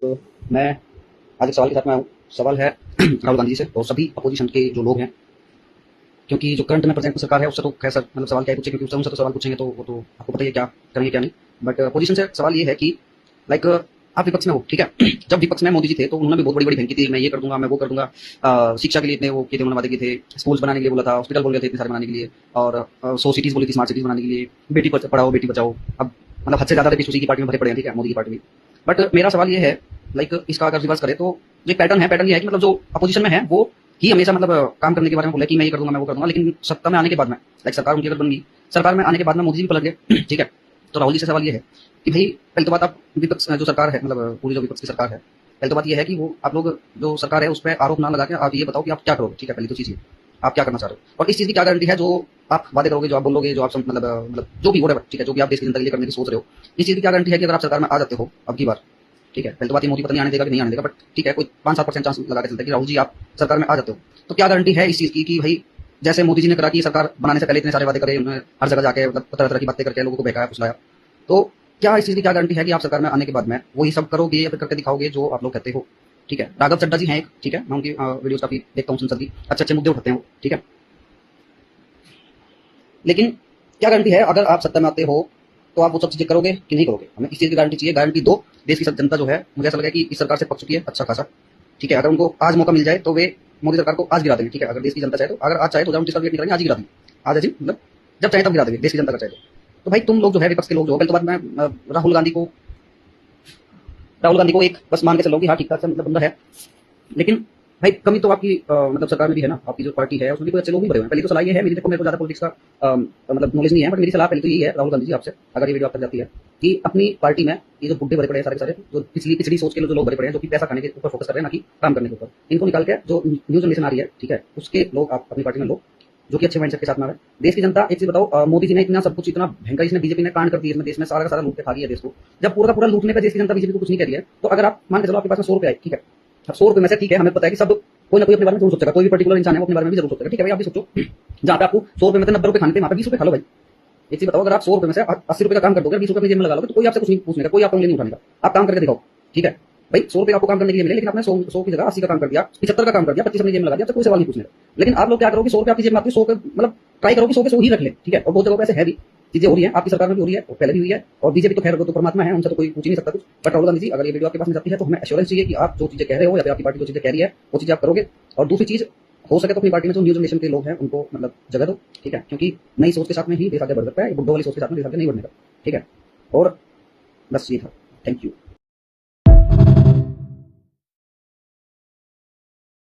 तो मैं आज एक सवाल के साथ में आया हूँ। सवाल है राहुल गांधी जी से और सभी अपोजिशन के जो लोग हैं, क्योंकि जो करंट में प्रेजेंट सरकार है उससे तो खैर सर मतलब सवाल क्या पूछे, क्योंकि उससे उनसे तो सवाल पूछेंगे तो वो तो आपको पता ही है क्या करेंगे क्या नहीं। बट अपोजिशन से सवाल ये है कि लाइक आप विपक्ष में हो, ठीक है। जब विपक्ष में मोदी जी थे तो उन्होंने भी बहुत बड़ी बड़ी भयंकी थी, मैं ये कर दूंगा, मैं वो कर दूंगा। शिक्षा के लिए इतने वो किए थे, उन्होंने वादे किए थे, स्कूल्स बनाने के लिए बोला था, हॉस्पिटल बोल गए थे इतने सारे बनाने के लिए, और 100 सिटीज बोली थी स्मार्ट सिटीज बनाने के लिए, बेटी पढ़ाओ बेटी बचाओ। अब मतलब हद से ज्यादा उसी की पार्टी में भरे पड़े हैं, ठीक है, मोदी की पार्टी में। बट मेरा सवाल ये है, लाइक इसका अगर रिवर्स करें तो जो पैटर्न ये है कि मतलब जो अपोजिशन में है वो ही हमेशा मतलब काम करने के बारे में बोले कि मैं ये कर दूंगा मैं वो कर दूंगा, लेकिन सत्ता में आने के बाद में लाइक सरकार उनकी अगर बन गई, सरकार में आने के बाद में मोदी जी भी पलट गए ठीक है। तो राहुल जी से सवाल ये है कि भाई पहले तो बात, आप विपक्ष जो सरकार है मतलब पूरी जो विपक्ष की सरकार है, पहले तो बात ये है कि वो आप लोग जो सरकार है उस पर आरोप ना लगा के आप ये बताओ कि आप क्या करोगे, ठीक है। पहली तो चीज ये आप क्या करना चाह रहे हो और इस चीज की क्या गारंटी है जो आप वादे करोगे, जो आप बोलोगे, जो आप मतलब जो भी whatever, ठीक है, जो भी आप देश की जनता के लिए करने की सोच रहे हो, इस चीज की क्या गारंटी है कि अगर आप सरकार में आ जाते हो अब की बार, ठीक है। पहले तो बात ये मोदी पता नहीं आने देगा कि नहीं आने देगा, बट ठीक है, कोई 5-7% चांस लगा के चलता है कि राहुल जी आप सरकार में आ जाते हो, तो क्या गारंटी है इस चीज की कि भाई जैसे मोदी जी ने करा कि सरकार बनाने से पहले इतने सारे वादे करे, उन्होंने हर जगह जाके मतलब तरह तरह की बातें करके लोगों को बहकाया फुसलाया, तो क्या इस चीज की क्या गारंटी है कि आप सरकार में आने के बाद में वही सब करोगे या फिर करके दिखाओगे जो आप लोग कहते हो, ठीक है। राघव चड्डा जी हैं एक, ठीक है, मैं उनकी वीडियोस काफी देखता हूँ, संसद की अच्छे अच्छे मुद्दे उठाते हैं वो, ठीक है। लेकिन क्या गारंटी है अगर आप सत्ता में आते हो तो आप वो सब चीजें करोगे कि नहीं करोगे? हमें इस चीज की गारंटी चाहिए, गारंटी दो। देश की सब जनता जो है, मुझे ऐसा लगा कि इस सरकार से पक चुकी है अच्छा खासा, ठीक है। अगर उनको आज मौका मिल जाए तो वे मोदी सरकार को आज गिरा देंगे, ठीक है। अगर देश की जनता चाहे तो, अगर आज चाहे तो 2029 का वेट नहीं करेंगे, आज ही गिरा देंगे, आज है जी, मतलब जब चाहे तब गिरा देंगे, देश की जनता का चाहे तो भाई तुम लोग जो है विपक्ष के लोग जो, पहले तो बात मैं राहुल गांधी को एक बस मान के चलो कि हाँ ठीक ठाक मतलब बंदा है, लेकिन भाई कमी तो आपकी मतलब सरकार में भी है ना, आपकी जो पार्टी है उसमें भी कोई अच्छे लोग भी भरे हुए हैं। पहली तो सलाह ये है मेरी, देखो मेरे को ज्यादा पॉलिटिक्स का मतलब नॉलेज नहीं है, बट मेरी सलाह पहले तो ये है राहुल गांधी जी आपसे, अगर ये वीडियो आप तक जाती है, कि अपनी पार्टी में ये जो बुड्ढे भरे पड़े हैं सारे सारे, जो पिछली पिछड़ी सोच के जो लोग भरे पड़े हैं, जो कि पैसा खाने के ऊपर फोकस कर रहे हैं ना कि काम करने के ऊपर, इनको निकाल के जो न्यू जनरेशन आ रही है, ठीक है, उसके लोग आप अपनी पार्टी में लो जो कि अच्छे माइंडसेट के साथ में आए। देश की जनता, एक चीज बताओ, मोदी जी ने इतना सब कुछ, इतना भयंकर इसने बीजेपी ने कांड कर दिया इसमें, देश में सारा का सारा लूट के खा लिया देश को। जब पूरा का पूरा लूटने पे देश की जनता बीजेपी को कुछ नहीं कह रही है, तो अगर आप मान के चलो आपके पास में 100 रुपए आए, ठीक है, अब 100 रुपए में से ठीक है हमें पता है कि सब कोई ना कोई अपने बारे में जरूर सोचेगा, कोई भी पर्टिकुलर इंसान है वो अपने बारे में भी जरूर सोचेगा, ठीक है भाई। आप भी सोचो, जहाँ पे आपको 100 रुपए में से 90 रुपए खाने थे वहाँ पे 20 रुपए खा लो भाई। एक चीज बताओ, अगर आप 100 रुपए में से 80 रुपए का काम कर दोगे, 20 रुपए अपनी जेब में लगा लोगे, तो कोई आपसे कुछ नहीं पूछने का, कोई आपको उंगली नहीं उठाने का, आप काम करके दिखाओ, ठीक है भाई। 100 रुपए आपको काम करने के लिए मिले, लेकिन आपने 100 की जगह 80 का काम कर दिया, 75 का काम कर दिया, 25 अपनी जेब में लगा दिया, तो कोई सवाल नहीं पूछने का। लेकिन आप लोग क्या करोगे, 100 रुपए आपकी जेब में आती है, 100 मतलब ट्राई करोगे 100 के 100 ही रख ले, ठीक है। और बहुत जगह पे ऐसे है भी, चीजें हो रही है, आपकी सरकार में भी हो रही है और पहले भी हुई है, और बीजेपी तो खैर वो तो परमात्मा है, उनसे तो कोई पूछ ही नहीं सकता कुछ। बट राहुल गांधी जी अगर ये वीडियो आपके पास में जाती है तो हमें एश्योरेंस चाहिए कि आप जो चीजें कह रहे हो या फिर आपकी पार्टी जो चीजें कह रही है वो चीजें आप करोगे। और दूसरी चीज, हो सके तो अपनी पार्टी में जो न्यू जनरेशन के लोग हैं उनको मतलब जगह दो, ठीक है, क्योंकि नई सोच के साथ में ही देश आगे बढ़ सकता है, बुड्ढों वाली सोच के साथ में देश आगे नहीं बढ़ने का, ठीक है। और बस ये था, थैंक यू।